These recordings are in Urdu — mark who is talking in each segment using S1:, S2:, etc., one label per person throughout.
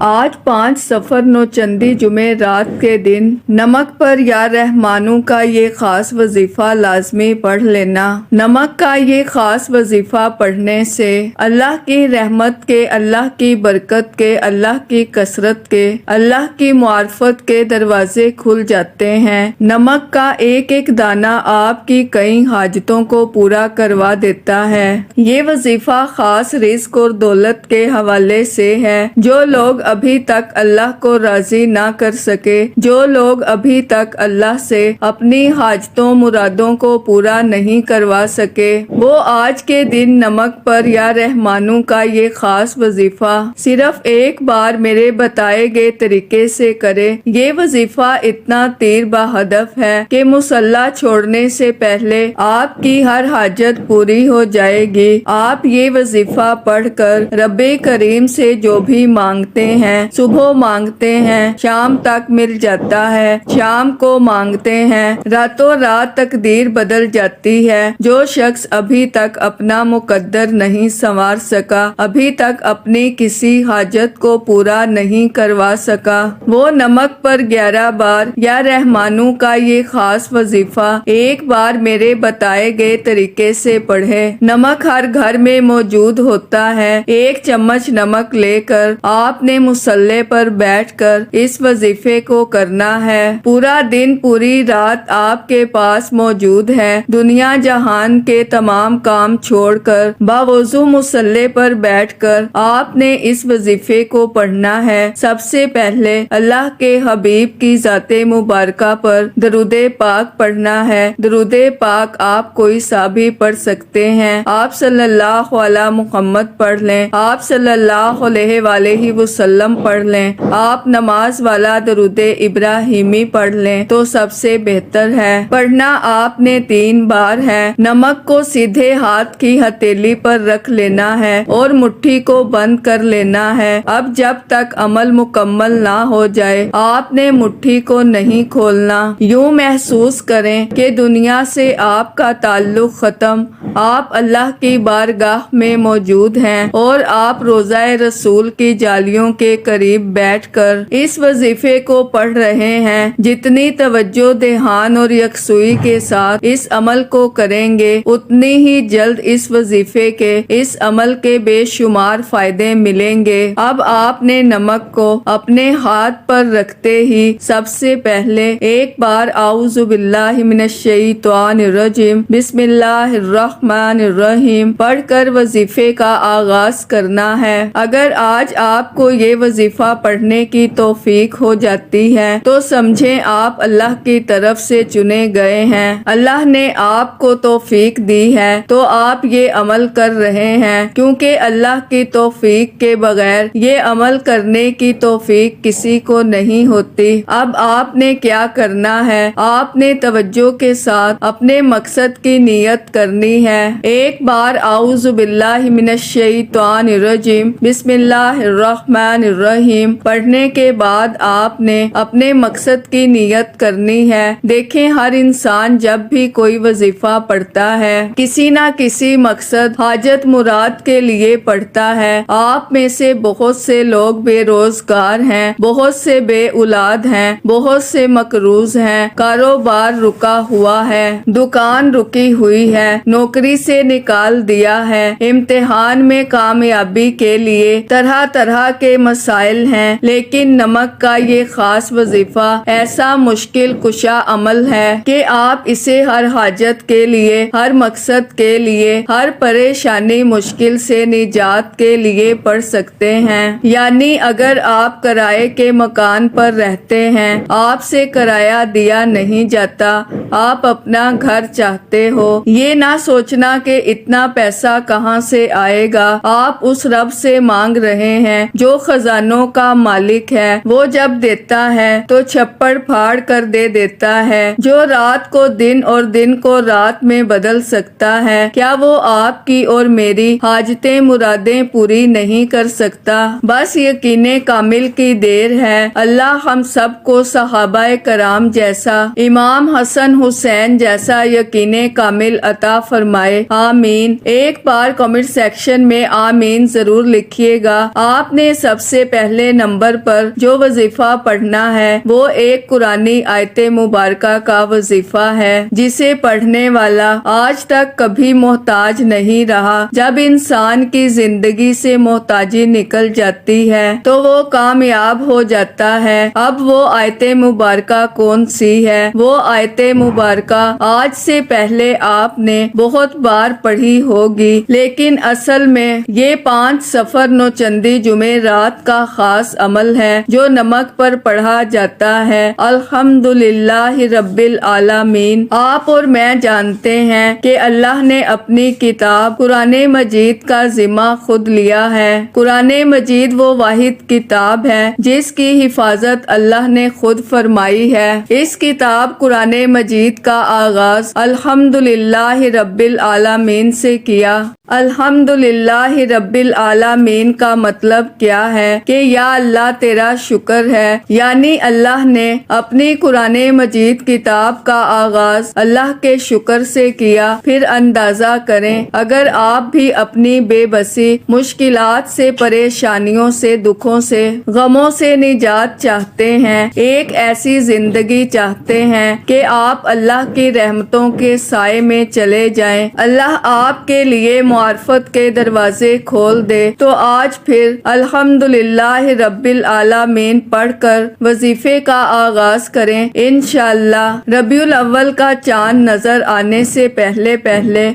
S1: آج 5 صفر نوچندی جمعرات کے دن نمک پر یا رحمانوں کا یہ خاص وظیفہ لازمی پڑھ لینا۔ نمک کا یہ خاص وظیفہ پڑھنے سے اللہ کی رحمت کے، اللہ کی برکت کے، اللہ کی کثرت کے، اللہ کی معرفت کے دروازے کھل جاتے ہیں۔ نمک کا ایک ایک دانہ آپ کی کئی حاجتوں کو پورا کروا دیتا ہے۔ یہ وظیفہ خاص رزق اور دولت کے حوالے سے ہے۔ جو لوگ ابھی تک اللہ کو راضی نہ کر سکے، جو لوگ ابھی تک اللہ سے اپنی حاجتوں مرادوں کو پورا نہیں کروا سکے، وہ آج کے دن نمک پر یا رحمانوں کا یہ خاص وظیفہ صرف ایک بار میرے بتائے گئے طریقے سے کرے۔ یہ وظیفہ اتنا تیر بہدف ہے کہ مصلی چھوڑنے سے پہلے آپ کی ہر حاجت پوری ہو جائے گی۔ آپ یہ وظیفہ پڑھ کر رب کریم سے جو بھی مانگتے ہیں، صبح مانگتے ہیں شام تک مل جاتا ہے، شام کو مانگتے ہیں راتوں رات تقدیر بدل جاتی ہے۔ جو شخص ابھی تک اپنا مقدر نہیں سنوار سکا، ابھی تک اپنی کسی حاجت کو پورا نہیں کروا سکا، وہ نمک پر 11 بار یا رحمانوں کا یہ خاص وظیفہ ایک بار میرے بتائے گئے طریقے سے پڑھے۔ نمک ہر گھر میں موجود ہوتا ہے۔ ایک چمچ نمک لے کر آپ نے مصلی پر بیٹھ کر اس وظیفے کو کرنا ہے۔ پورا دن پوری رات آپ کے پاس موجود ہے۔ دنیا جہان کے تمام کام چھوڑ کر باوضو مصلی پر بیٹھ کر آپ نے اس وظیفے کو پڑھنا ہے۔ سب سے پہلے اللہ کے حبیب کی ذات مبارکہ پر درود پاک پڑھنا ہے۔ درود پاک آپ کوئی سا بھی پڑھ سکتے ہیں۔ آپ صلی اللہ علی محمد پڑھ لیں، آپ صلی اللہ علیہ وآلہ وسلم پڑھ لیں، آپ نماز والا درود ابراہیمی پڑھ لیں تو سب سے بہتر ہے۔ پڑھنا آپ نے 3 بار ہے۔ نمک کو سیدھے ہاتھ کی ہتھیلی پر رکھ لینا ہے اور مٹھی کو بند کر لینا ہے۔ اب جب تک عمل مکمل نہ ہو جائے آپ نے مٹھی کو نہیں کھولنا۔ یوں محسوس کریں کہ دنیا سے آپ کا تعلق ختم، آپ اللہ کی بارگاہ میں موجود ہیں اور آپ روضہ رسول کی جالیوں کے قریب بیٹھ کر اس وظیفے کو پڑھ رہے ہیں۔ جتنی توجہ دھیان اور یکسوئی کے ساتھ اس عمل کو کریں گے، اتنی ہی جلد اس وظیفے کے، اس عمل کے بے شمار فائدے ملیں گے۔ اب آپ نے نمک کو اپنے ہاتھ پر رکھتے ہی سب سے پہلے ایک بار اعوذ باللہ من الشیطان الرجیم بسم اللہ الرحمن الرحیم پڑھ کر وظیفے کا آغاز کرنا ہے۔ اگر آج آپ کو یہ وظیفہ پڑھنے کی توفیق ہو جاتی ہے تو سمجھیں آپ اللہ کی طرف سے چنے گئے ہیں۔ اللہ نے آپ کو توفیق دی ہے تو آپ یہ عمل کر رہے ہیں، کیونکہ اللہ کی توفیق کے بغیر یہ عمل کرنے کی توفیق کسی کو نہیں ہوتی۔ اب آپ نے کیا کرنا ہے؟ آپ نے توجہ کے ساتھ اپنے مقصد کی نیت کرنی ہے۔ ایک بار اعوذ باللہ من الشیطان الرجیم بسم اللہ الرحمن الرحیم پڑھنے کے بعد آپ نے اپنے مقصد کی نیت کرنی ہے۔ دیکھیں ہر انسان جب بھی کوئی وظیفہ پڑھتا ہے کسی نہ کسی مقصد حاجت مراد کے لیے پڑھتا ہے۔ آپ میں سے بہت سے لوگ بے روزگار ہیں، بہت سے بے اولاد ہیں، بہت سے مقروض ہیں، کاروبار رکا ہوا ہے، دکان رکی ہوئی ہے، نوکری سے نکال دیا ہے، امتحان میں کامیابی کے لیے طرح طرح کے مسائل ہیں، لیکن نمک کا یہ خاص وظیفہ ایسا مشکل کشا عمل ہے کہ آپ اسے ہر حاجت کے لیے، ہر مقصد کے لیے، ہر پریشانی مشکل سے نجات کے لیے پڑھ سکتے ہیں۔ یعنی اگر آپ کرائے کے مکان پر رہتے ہیں، آپ سے کرایہ دیا نہیں جاتا، آپ اپنا گھر چاہتے ہو، یہ نہ سوچنا کہ اتنا پیسہ کہاں سے آئے گا، آپ اس رب سے مانگ رہے ہیں جو خزانوں کا مالک ہے۔ وہ جب دیتا ہے تو چھپڑ پھاڑ کر دے دیتا ہے، جو رات کو دن اور دن کو رات میں بدل سکتا ہے، کیا وہ آپ کی اور میری حاجتیں مرادیں پوری نہیں کر سکتا؟ بس یقین کامل کی دیر ہے۔ اللہ ہم سب کو صحابہ کرام جیسا، امام حسن حسین جیسا یقین کامل عطا فرمائے، آمین۔ ایک بار کمنٹ سیکشن میں آمین ضرور لکھیے گا۔ آپ نے سب سے پہلے نمبر پر جو وظیفہ پڑھنا ہے وہ ایک قرآنی آیت مبارکہ کا وظیفہ ہے جسے پڑھنے والا آج تک کبھی محتاج نہیں رہا۔ جب انسان کی زندگی سے محتاجی نکل جاتی ہے تو وہ کامیاب ہو جاتا ہے۔ اب وہ آیت مبارکہ کون سی ہے؟ وہ آیت مبارکہ آج سے پہلے آپ نے بہت بار پڑھی ہوگی، لیکن اصل میں یہ 5 سفر نوچندی جمعرات کا خاص عمل ہے جو نمک پر پڑھا جاتا ہے۔ الحمدللہ رب العالمین۔ آپ اور میں جانتے ہیں کہ اللہ نے اپنی کتاب قرآن مجید کا ذمہ خود لیا ہے۔ قرآن مجید وہ واحد کتاب ہے جس کی حفاظت اللہ نے خود فرمائی ہے۔ اس کتاب قرآن مجید کا آغاز الحمدللہ رب العالمین سے کیا۔ الحمدللہ رب العالمین کا مطلب کیا ہے کہ یا اللہ تیرا شکر ہے، یعنی اللہ نے اپنی قرآن مجید کتاب کا آغاز اللہ کے شکر سے کیا۔ پھر اندازہ کریں اگر آپ بھی اپنی بے بسی، مشکلات سے، پریشانیوں سے، دکھوں سے، غموں سے نجات چاہتے ہیں، ایک ایسی زندگی چاہتے ہیں کہ آپ اللہ کی رحمتوں کے سائے میں چلے جائیں، اللہ آپ کے لیے معرفت کے دروازے کھول دے، تو آج پھر الحمدللہ رب العالمین پڑھ کر وظیفے کا آغاز کریں۔ انشاءاللہ ربیع الاول کا چاند نظر آنے سے پہلے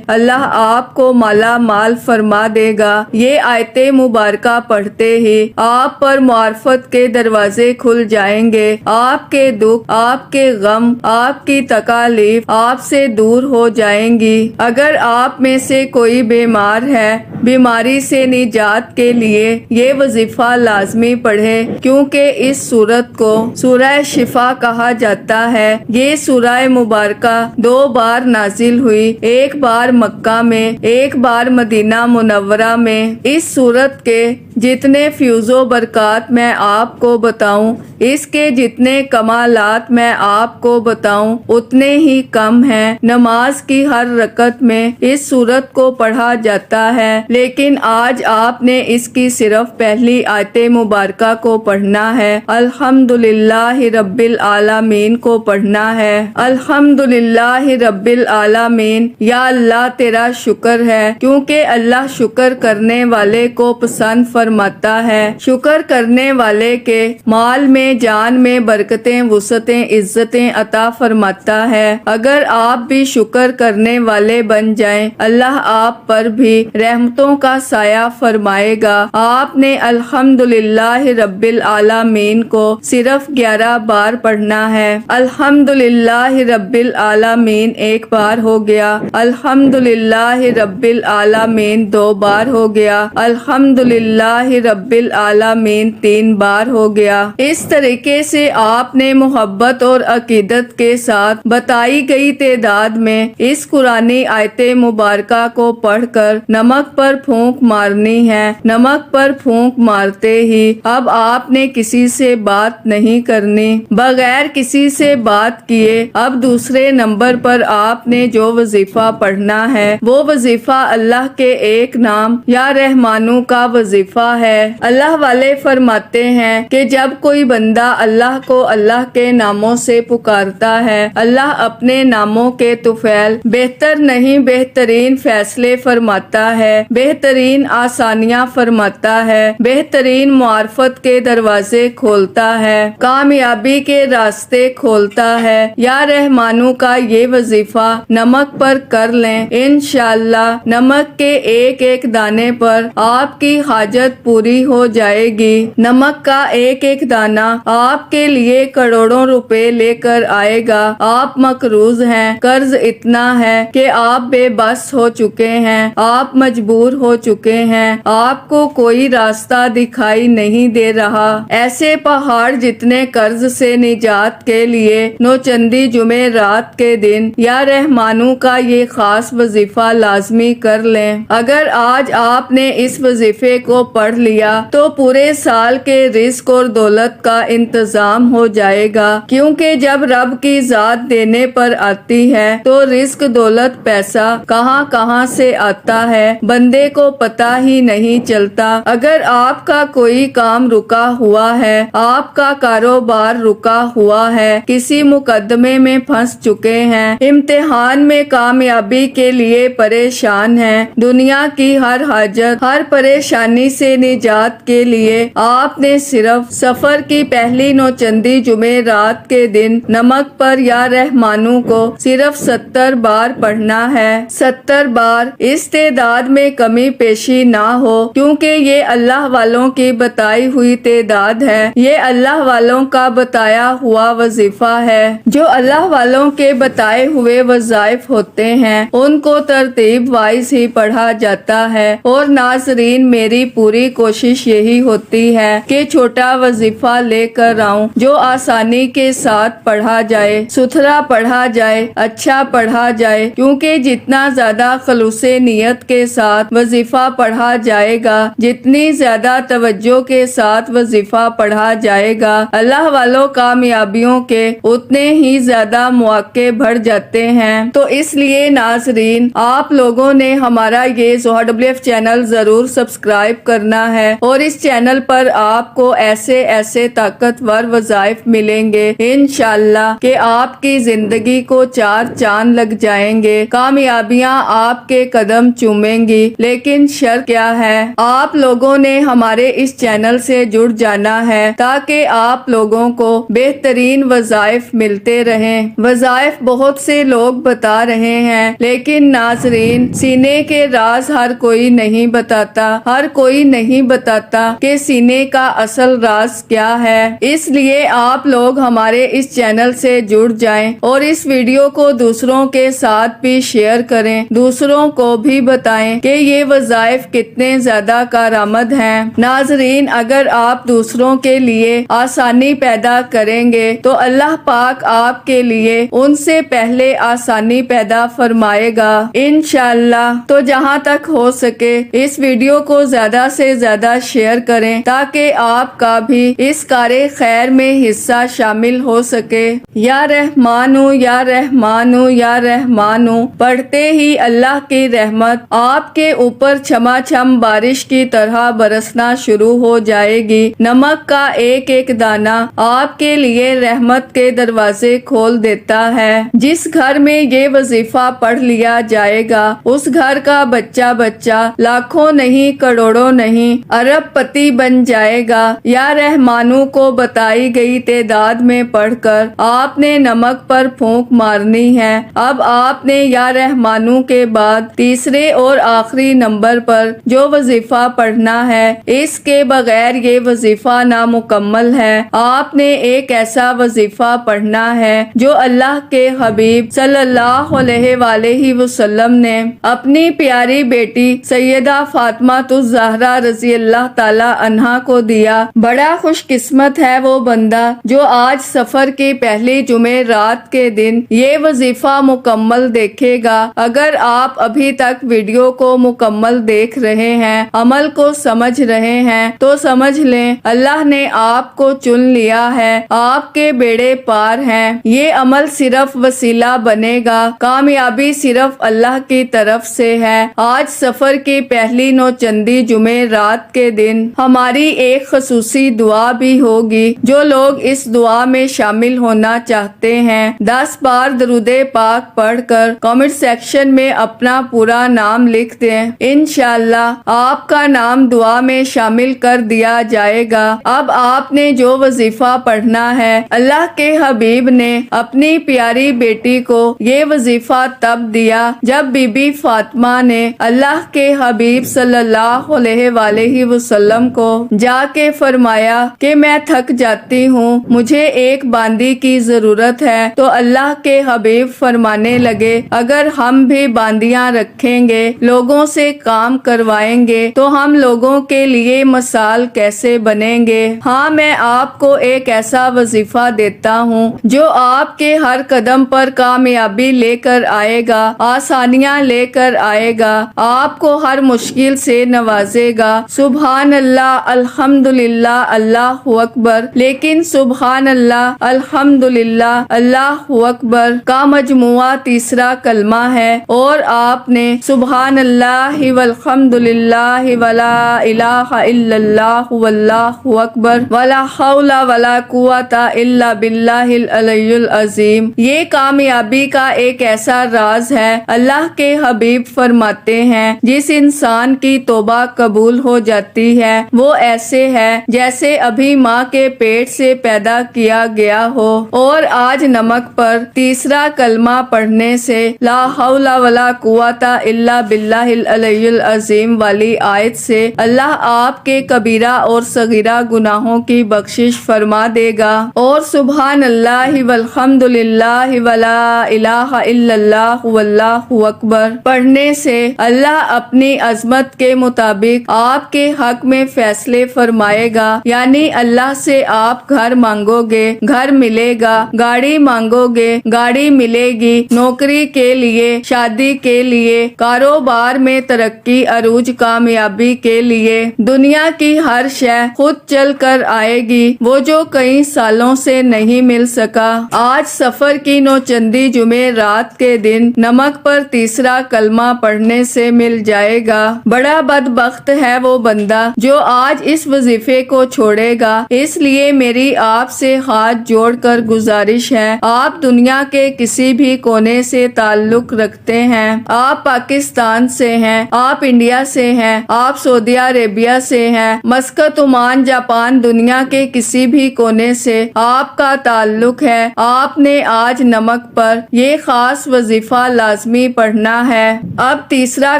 S1: اللہ آپ کو مالا مال فرما دے گا۔ یہ آیت مبارکہ پڑھتے ہی آپ پر معرفت کے دروازے کھل جائیں گے، آپ کے دکھ، آپ کے غم، آپ کی تکالیف آپ سے دور ہو جائیں گی۔ اگر آپ میں سے کوئی بیمار ہے، بیماری سے نجات کے لیے یہ وظیفہ لازمی پڑھے، کیونکہ اس سورت کو سورہ شفا کہا جاتا ہے۔ یہ سورہ مبارکہ 2 بار نازل ہوئی، ایک بار مکہ میں، ایک بار مدینہ منورہ میں۔ اس سورت کے جتنے فیوز و برکات میں آپ کو بتاؤں، اس کے جتنے کمالات میں آپ کو بتاؤں اتنے ہی کم ہیں۔ نماز کی ہر رکعت میں اس سورت کو پڑھا جاتا ہے، لیکن آج آپ نے اس کی صرف پہلی آیت مبارکہ کو پڑھنا ہے، الحمدللہ رب العالمین کو پڑھنا ہے۔ الحمدللہ رب العالمین، یا اللہ تیرا شکر ہے، کیونکہ اللہ شکر کرنے والے کو پسند فرماتا ہے۔ شکر کرنے والے کے مال میں، جان میں برکتیں، وسعتیں، عزتیں عطا فرماتا ہے۔ اگر آپ بھی شکر کرنے والے بن جائیں، اللہ آپ پر بھی رحمتوں کا سایہ فرمائے گا۔ آپ نے الحمدللہ رب العالمین کو صرف 11 بار پڑھنا ہے۔ الحمدللہ رب العالمین 1 بار ہو گیا، الحمدللہ رب العالمین 2 بار ہو گیا، الحمدللہ رب العالمین 3 بار ہو گیا۔ اس طریقے سے آپ نے محبت اور عقیدت کے ساتھ بتائی گئی تعداد میں اس قرآنی آیت مبارکہ کو پڑھ کر نمک پر پھونک مارنی ہے۔ نمک پر پھونک مارتے ہی اب آپ نے کسی سے بات نہیں کرنی، بغیر کسی سے بات کیے اب دوسرے نمبر پر آپ نے جو وظیفہ پڑھنا ہے وہ وظیفہ اللہ کے ایک نام یا رحمانوں کا وظیفہ ہے۔ اللہ والے فرماتے ہیں کہ جب کوئی بندہ اللہ کو اللہ کے ناموں سے پکارتا ہے، اللہ اپنے ناموں کے طفیل بہتر نہیں بہترین فیصلے فرماتا ہے، بہترین آسانیاں فرماتا ہے، بہترین معرفت کے دروازے کھولتا ہے، کامیابی کے راستے کھولتا ہے۔ یا رحمانوں کا یہ وظیفہ نمک پر کر لیں، انشاءاللہ نمک کے ایک ایک دانے پر آپ کی حاجت پوری ہو جائے گی۔ نمک کا ایک ایک دانہ آپ کے لیے کروڑوں روپے لے کر آئے گا۔ آپ مقروض ہیں، قرض اتنا ہے کہ آپ بے بس ہو چکے ہیں، آپ مجبور ہو چکے ہیں، آپ کو کوئی راستہ دکھائی نہیں دے رہا۔ ایسے پہاڑ جتنے قرض سے نجات کے لیے نوچندی جمعرات کے دن یا رحمانوں کا یہ خاص وظیفہ لازمی کر لیں۔ اگر آج آپ نے اس وظیفے کو پڑھ لیا تو پورے سال کے رزق اور دولت کا انتظام ہو جائے گا، کیونکہ جب رب کی ذات دینے پر آتی ہے تو رزق، دولت، پیسہ کہاں کہاں سے آتا ہے بندے کو پتہ ہی نہیں چلتا۔ اگر آپ کا کوئی کام رکا ہوا ہے، آپ کا کاروبار رکا ہوا ہے، کسی مقدمے میں پھنس چکے ہیں، امتحان میں کامیابی کے لیے پریشان ہیں، دنیا کی ہر حاجت، ہر پریشانی سے نجات کے لیے آپ نے صرف سفر کی پہلی نوچندی جمعرات کے دن نمک پر یا رحمانو کو صرف 70 بار پڑھنا ہے۔ 70 بار۔ اس تعداد میں کمی پیشی نہ ہو، کیونکہ یہ اللہ والوں کی بتائی ہوئی تعداد ہے، یہ اللہ والوں کا بتایا ہوا وظیفہ ہے۔ جو اللہ والوں کے بتائے ہوئے وظائف ہوتے ہیں ان کو ترتیب وائز ہی پڑھا جاتا ہے، اور ناظرین میری پوری کوشش یہی ہوتی ہے کہ چھوٹا وظیفہ لے کر آؤں جو آسانی کے ساتھ پڑھا جائے، ستھرا پڑھا جائے، اچھا پڑھا جائے، کیونکہ جتنا زیادہ خلوص نیت کے ساتھ وظیفہ پڑھا جائے گا، جتنی زیادہ توجہ کے ساتھ وظیفہ پڑھا جائے گا، اللہ والوں کامیابیوں کے اتنے ہی زیادہ مواقع بڑھ جاتے ہیں۔ تو اس لیے ناظرین آپ لوگوں نے ہمارا یہ زہر WF چینل ضرور سبسکرائب کرنا ہے، اور اس چینل پر آپ کو ایسے ایسے طاقتور وظائف ملیں گے انشاءاللہ کہ آپ کی زندگی کو 4 چاند لگ جائیں گے، کامیابیاں آپ کے قدم چومیں گی۔ لیکن شرط کیا ہے؟ آپ لوگوں نے ہمارے اس چینل سے جڑ جانا ہے تاکہ آپ لوگوں کو بہترین وظائف ملتے رہیں۔ وظائف بہت سے لوگ بتا رہے ہیں، لیکن ناظرین سینے کے راز ہر کوئی نہیں بتاتا، ہر کوئی نہیں بتاتا کہ سینے کا اصل راز کیا ہے۔ اس لیے آپ لوگ ہمارے اس چینل سے جڑ جائیں اور اس ویڈیو کو دوسروں کے ساتھ بھی شیئر کریں، دوسروں کو بھی بتائیں کہ یہ وظائف کتنے زیادہ کارآمد ہیں۔ ناظرین اگر آپ دوسروں کے لیے آسانی پیدا کریں گے تو اللہ پاک آپ کے لیے ان سے پہلے آسانی پیدا فرمائے گا انشاءاللہ۔ تو جہاں تک ہو سکے اس ویڈیو کو زیادہ سے زیادہ شیئر کریں تاکہ آپ کا بھی اس کار خیر میں حصہ شامل ہو سکے۔ یا رحمانو یا رحمانو یا رحمانو پڑھتے ہی اللہ کی رحمت آپ کے اوپر چھما چھم بارش کی طرح برسنا شروع ہو جائے گی۔ نمک کا ایک ایک دانہ آپ کے لیے رحمت کے دروازے کھول دیتا ہے۔ جس گھر میں یہ وظیفہ پڑھ لیا جائے گا اس گھر کا بچہ لاکھوں نہیں کروڑوں نہیں ارب پتی بن جائے گا۔ یا رحمانو کو بتائی گئی تعداد میں پڑھ کر آپ نے نمک پر پھونک مارنی ہے۔ اب آپ نے یا رحمانو کے بعد تیسرے اور آخری نمبر پر جو وظیفہ پڑھنا ہے، اس کے بغیر یہ وظیفہ نامکمل ہے۔ آپ نے ایک ایسا وظیفہ پڑھنا ہے جو اللہ کے حبیب صلی اللہ علیہ وآلہ وسلم نے اپنی پیاری بیٹی سیدہ فاطمہ الزہرا رضی اللہ تعالی عنہا کو دیا۔ بڑا خوش قسمت ہے وہ بندہ جو آج سفر کی پہلی جمعرات کے دن یہ وظیفہ مکمل دیکھے گا۔ اگر آپ ابھی تک ویڈیو کو مکمل دیکھ رہے ہیں، عمل کو سمجھ رہے ہیں تو سمجھ لیں اللہ نے آپ کو چن لیا ہے، آپ کے بیڑے پار ہیں۔ یہ عمل صرف وسیلہ بنے گا، کامیابی صرف اللہ کی طرف سے ہے۔ آج سفر کی پہلی نوچندی جمعرات کے دن ہماری ایک خصوصی دعا بھی ہوگی۔ جو لوگ اس دعا میں شامل ہونا چاہتے ہیں 10 بار درود پاک پڑھ کر کامنٹ سیکشن میں اپنا پورا نام لکھ دیں، انشاءاللہ آپ کا نام دعا میں شامل کر دیا جائے گا۔ اب آپ نے جو وظیفہ پڑھنا ہے، اللہ کے حبیب نے اپنی پیاری بیٹی کو یہ وظیفہ تب دیا جب بی بی فاطمہ نے اللہ کے حبیب صلی اللہ علیہ وآلہ وسلم کو جا کے فرمایا کہ میں تھک جاتی ہوں، مجھے ایک باندی کی ضرورت ہے۔ تو اللہ کے حبیب فرمانے لگے اگر ہم بھی باندیاں رکھیں گے، لوگوں سے کام کروائیں گے تو ہم لوگوں کے لیے مثال کیسے بنیں گے؟ ہاں میں آپ کو ایک ایسا وظیفہ دیتا ہوں جو آپ کے ہر قدم پر کامیابی لے کر آئے گا، آسانیاں لے کر آئے گا، آپ کو ہر مشکل سے نوازے گا۔ سبحان اللہ، الحمدللہ، اللہ اکبر، لیکن سبحان اللہ، الحمدللہ، اللہ اکبر کا مجموعہ تیسرا کلمہ ہے، اور آپ نے سبحان اللہ والحمدللہ ولا الہ الا اللہ واللہ اکبر ولا حول ولا قوت الا باللہ العلی العظیم۔ یہ کامیابی کا ایک ایسا راز ہے، اللہ کے حبیب فرماتے ہیں جس انسان کی توبہ قبول ہو جاتی ہے وہ ایسے ہے جیسے ابھی ماں کے پیٹ سے پیدا کیا گیا ہو۔ اور آج نمک پر تیسرا کلمہ پڑھنے سے لا حول ولا قوت الا باللہ العلی العظیم والی آیت سے اللہ آپ کے کبیرہ اور صغیرہ گناہوں کی بخشش فرما دے گا۔ اور سبحان اللہ والحمد للہ ولا الہ الا اللہ واللہ اکبر پڑھنے سے اللہ اپنی عظمت کے مطابق آپ کے حق میں فیصلے فرمائے گا، یعنی اللہ سے آپ گھر مانگو گے گھر ملے گا، گاڑی مانگو گے گاڑی ملے گی، نوکری کے لیے، شادی کے لیے، کاروبار میں ترقی، عروج، کامیابی کے لیے، دنیا کی ہر شے خود چل کر آئے گی، وہ جو کئی سالوں سے نہیں مل سکا۔ آج سفر کی نوچندی جمعے رات کے دن نمک پر تیسرا کلمہ پڑھنے سے مل جائے گا۔ بڑا بدبخت ہے وہ بندہ جو آج اس وظیفے کو چھوڑے گا۔ اس لیے میری آپ سے ہاتھ جوڑ کر گزارش ہے، آپ دنیا کے کسی بھی کونے سے تعلق رکھتے ہیں، آپ پاکستان سے ہیں، آپ انڈیا سے ہیں، آپ سعودی عربیہ سے ہیں، مسقط، عمان، جاپان، دنیا کے کسی بھی کونے سے آپ کا تعلق ہے، آپ نے آج نمک پر یہ خاص وظیفہ لازمی پڑھنا ہے۔ اب تیسرا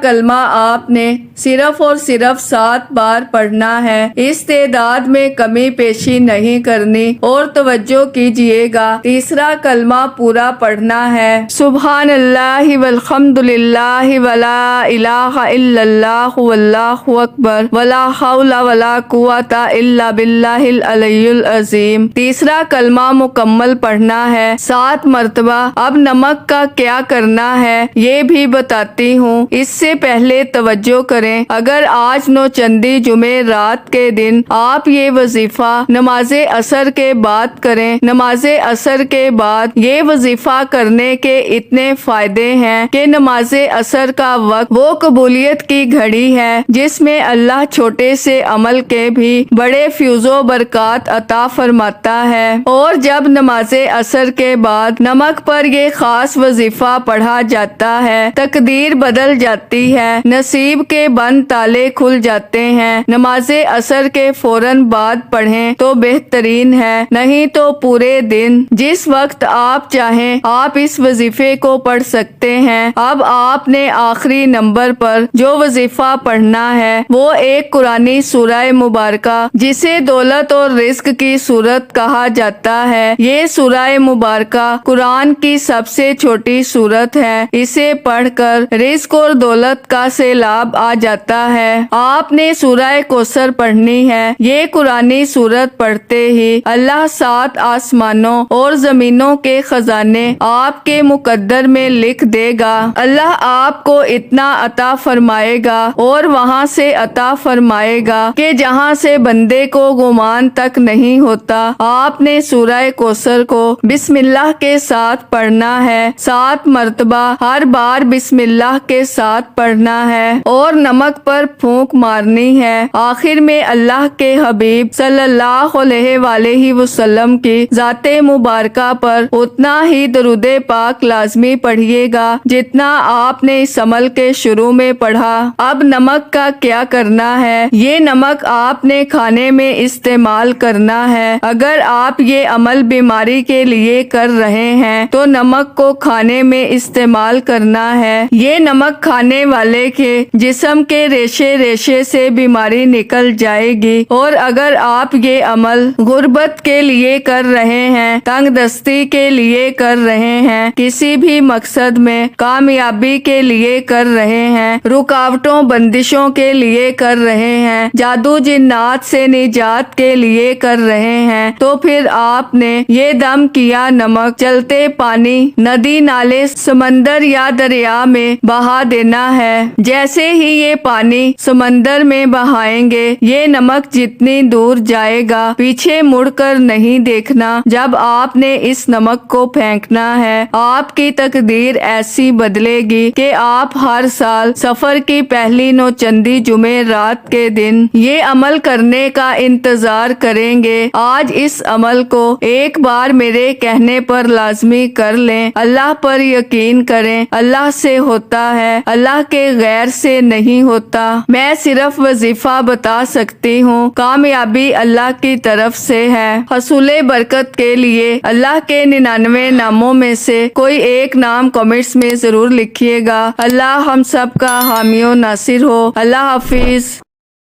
S1: کلمہ آپ نے صرف اور صرف 7 بار پڑھنا ہے، اس تعداد میں کمی پیشی نہیں کرنی، اور توجہ کیجئے گا تیسرا کلمہ پورا پڑھنا ہے۔ سبحان اللہ والحمد للہ ولا الہ الا اللہ واللہ اکبر ولا حول ولا قوت الا باللہ العلی العظیم۔ تیسرا کلمہ مکمل پڑھنا ہے 7 مرتبہ۔ اب نمک کا کیا کرنا ہے یہ بھی بتاتی ہوں، اس سے پہلے توجہ کریں، اگر آج نوچندی جمعے رات کے دن آپ یہ وظیفہ نماز عصر کے بعد کریں، نماز عصر کے بعد یہ وظیفہ کرنے کے اتنے فائدے ہیں کہ نماز عصر کا وقت وہ قبولیت کی گھڑی ہے جس میں اللہ چھوٹے سے عمل کے بھی بڑے فیض و برکات عطا فرماتا ہے۔ اور جب نماز عصر کے بعد نمک پر یہ خاص وظیفہ پڑھا جاتا ہے، تقدیر بدل جاتی ہے، نصیب کے بند تالے کھل جاتے ہیں۔ نماز عصر کے فوراً بعد پڑھیں تو بہترین ہے، نہیں تو پورے دن جس وقت آپ چاہیں آپ اس وظیفے کو پڑھ سکتے ہیں۔ اب آپ نے آخری نمبر پر جو وظیفہ پڑھنا ہے وہ ایک قرآنی سورہ مبارکہ جسے دولت اور رزق کی سورت کہا جاتا ہے، یہ سورہ مبارکہ قرآن کی سب سے چھوٹی سورت ہے، اسے پڑھ کر رزق اور دولت کا سیلاب آ جاتا ہے۔ آپ نے سورہ کوثر پڑھنی ہے، یہ قرآنی سورت پڑھتے ہی اللہ 7 آسمانوں اور زمینوں کے خزانے آپ کے مقدر میں لکھ دے گا۔ اللہ آپ کو اتنا عطا فرمائے گا اور وہاں سے عطا فرمائے گا کہ جہاں سے بندے کو گمان تک نہیں ہوتا۔ آپ نے سورہ کوثر کو بسم اللہ کے ساتھ پڑھنا ہے، 7 مرتبہ، ہر بار بسم اللہ کے ساتھ پڑھنا ہے اور نمک پر پھونک مارنی ہے۔ آخر میں اللہ کے حبیب صلی اللہ علیہ وآلہ وسلم کی ذات مبارکہ پر اتنا ہی درود پاک لازمی پڑھیے گا جتنا آپ نے اس عمل کے شروع میں پڑھا۔ اب نمک کا کیا کرنا ہے؟ یہ نمک آپ نے کھانے میں استعمال کرنا ہے۔ اگر آپ یہ عمل بیماری کے لیے کر رہے ہیں تو نمک کو کھانے میں استعمال کرنا ہے۔ یہ نمک کھانے والے کے جسم کے ریشے ریشے سے بیماری نکل جائے گی۔ اور اگر آپ یہ عمل غربت کے لیے کر رہے ہیں، تنگ دستی کے لیے کر رہے ہیں، کسی بھی مقصد میں کامیابی کے لیے کر رہے ہیں، رکاوٹوں بندشوں کے لیے کر رہے ہیں، جادو جنات سے نجات کے لیے کر رہے ہیں، تو پھر پھر آپ نے یہ دم کیا نمک چلتے پانی ندی نالے سمندر یا دریا میں بہا دینا ہے۔ جیسے ہی یہ پانی سمندر میں بہائیں گے یہ نمک جتنی دور جائے گا پیچھے مڑ کر نہیں دیکھنا۔ جب آپ نے اس نمک کو پھینکنا ہے آپ کی تقدیر ایسی بدلے گی کہ آپ ہر سال سفر کی پہلی نوچندی جمعرات کے دن یہ عمل کرنے کا انتظار کریں گے۔ آج اس عمل کو ایک بار میرے کہنے پر لازمی کر لیں۔ اللہ پر یقین کریں، اللہ سے ہوتا ہے، اللہ کے غیر سے نہیں ہوتا۔ میں صرف وظیفہ بتا سکتی ہوں، کامیابی اللہ کی طرف سے ہے۔ حصول برکت کے لیے اللہ کے 99 ناموں میں سے کوئی ایک نام کمنٹس میں ضرور لکھیے گا۔ اللہ ہم سب کا حامی و ناصر ہو۔ اللہ حافظ۔